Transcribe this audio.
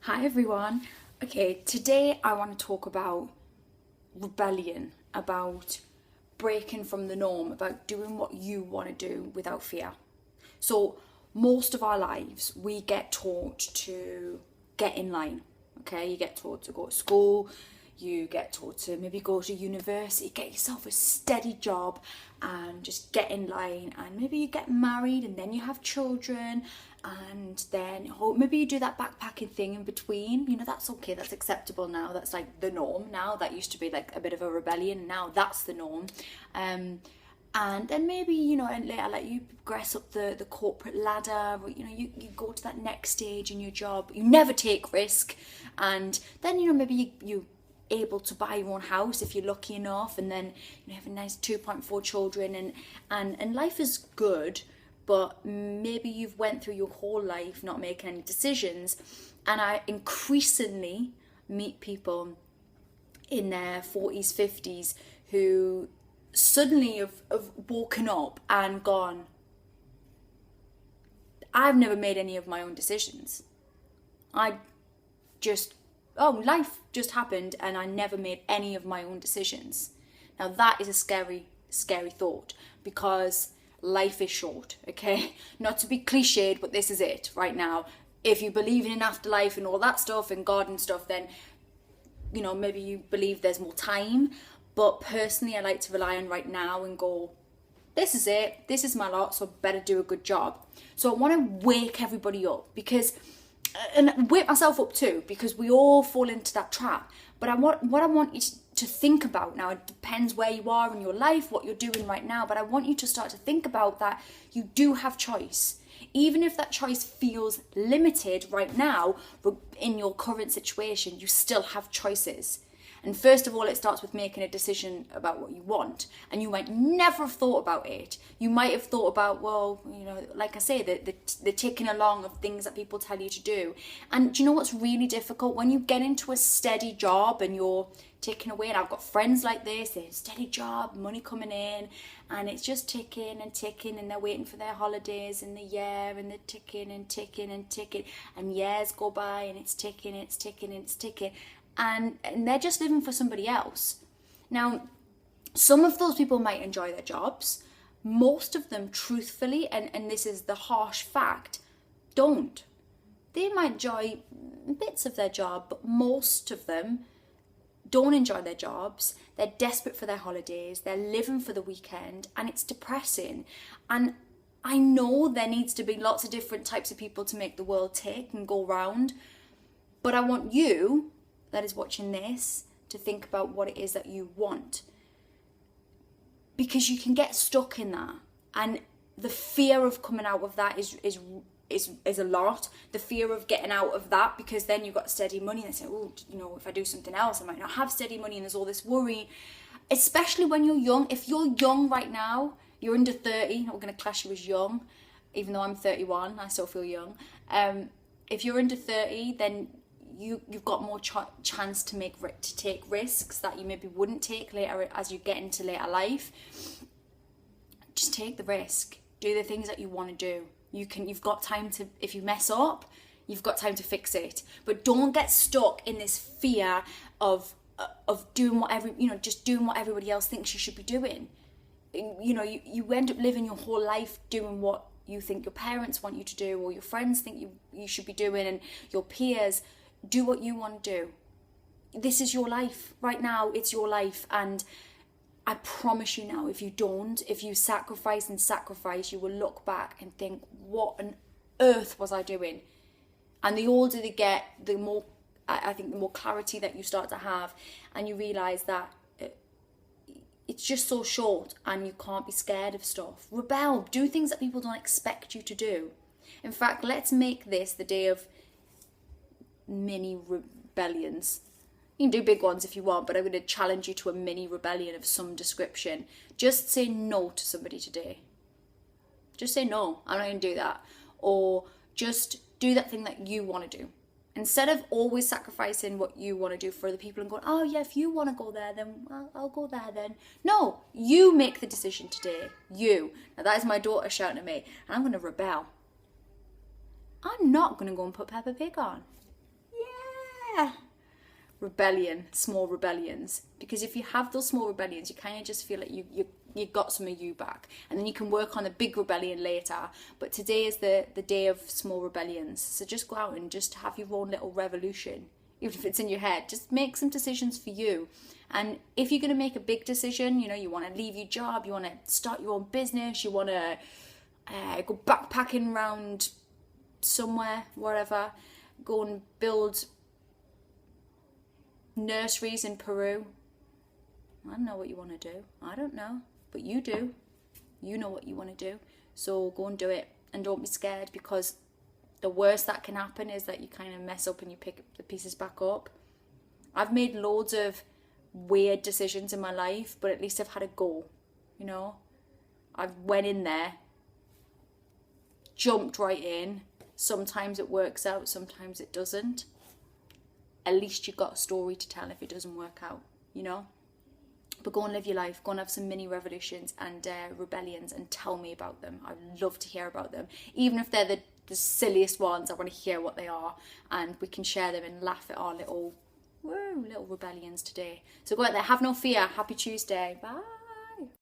Hi everyone. Okay, today I want to talk about rebellion, about breaking from the norm, about doing what you want to do without fear. So, most of our lives, we get taught to get in line. Okay, you get taught to go to school, you get taught to maybe go to university, get yourself a steady job and just get in line. And maybe you get married and then you have children, and then maybe you do that backpacking thing in between. That's okay, that's acceptable now, that's like the norm now. That used to be like a bit of a rebellion, now that's the norm. And then maybe, and later, like, you progress up the corporate ladder, or, you go to that next stage in your job, you never take risk. And then, maybe you able to buy your own house if you're lucky enough, and then you have a nice 2.4 children, and life is good. But maybe you've went through your whole life not making any decisions. And I increasingly meet people in their 40s, 50s who suddenly have woken up and gone, I've never made any of my own decisions. I just, life just happened and I never made any of my own decisions. Now that is a scary, scary thought, because life is short, okay? Not to be cliched, but this is it right now. If you believe in an afterlife and all that stuff and God and stuff, then, maybe you believe there's more time. But personally, I like to rely on right now and go, this is it, this is my lot, so I better do a good job. So I want to wake everybody up, and wake myself up too, because we all fall into that trap. But what I want you to think about now, it depends where you are in your life, what you're doing right now, but I want you to start to think about that you do have choice. Even if that choice feels limited right now in your current situation, you still have choices. And first of all, it starts with making a decision about what you want. And you might never have thought about it. You might have thought about, well, like I say, the ticking along of things that people tell you to do. And do you know what's really difficult? When you get into a steady job and you're ticking away, and I've got friends like this, they have a steady job, money coming in, and it's just ticking and ticking, and they're waiting for their holidays in the year, and they're ticking and ticking and ticking, and years go by, and it's ticking, it's ticking, it's ticking. And they're just living for somebody else. Now, some of those people might enjoy their jobs. Most of them, truthfully, and this is the harsh fact, don't. They might enjoy bits of their job, but most of them don't enjoy their jobs. They're desperate for their holidays. They're living for the weekend, and it's depressing. And I know there needs to be lots of different types of people to make the world tick and go round. But I want you that is watching this to think about what it is that you want, because you can get stuck in that, and the fear of coming out of that is a lot. The fear of getting out of that, because then you've got steady money and they say, if I do something else I might not have steady money, and there's all this worry, especially when you're young. If you're young right now, you're under 30, not going to class you as young, even though I'm 31, I still feel young. If you're under 30, then you've got more chance to take risks that you maybe wouldn't take later as you get into later life. Just take the risk. Do the things that you want to do. You've got time to, if you mess up, you've got time to fix it. But don't get stuck in this fear of doing just doing what everybody else thinks you should be doing. You end up living your whole life doing what you think your parents want you to do, or your friends think you should be doing, and your peers. Do what you want to do. This is your life. Right now, it's your life. And I promise you now, if you sacrifice, you will look back and think, what on earth was I doing? And the older they get, the more, I think, the more clarity that you start to have. And you realise that it's just so short, and you can't be scared of stuff. Rebel. Do things that people don't expect you to do. In fact, let's make this the day of mini rebellions. You can do big ones if you want, but I'm going to challenge you to a mini rebellion of some description. Just say no to somebody today. Just say no, I'm not going to do that. Or just do that thing that you want to do. Instead of always sacrificing what you want to do for other people and going, oh yeah, if you want to go there, then I'll go there then. No, you make the decision today. You. Now that is my daughter shouting at me, and I'm going to rebel. I'm not going to go and put Peppa Pig on. rebellion, small rebellions. Because if you have those small rebellions, you kind of just feel like you got some of you back, and then you can work on the big rebellion later. But today is the day of small rebellions, so just go out and just have your own little revolution. Even if it's in your head, just make some decisions for you. And if you're going to make a big decision, you want to leave your job, you want to start your own business, you want to go backpacking around somewhere, wherever, go and build nurseries in Peru. I don't know what you want to do. I don't know, but you do. You know what you want to do. So go and do it, and don't be scared, because the worst that can happen is that you kind of mess up and you pick the pieces back up. I've made loads of weird decisions in my life, but at least I've had a go. I've went in there, jumped right in. Sometimes it works out, sometimes it doesn't. At least you've got a story to tell if it doesn't work out, But go and live your life. Go and have some mini revolutions and rebellions, and tell me about them. I'd love to hear about them. Even if they're the silliest ones, I want to hear what they are, and we can share them and laugh at our little rebellions today. So go out there, have no fear. Happy Tuesday. Bye.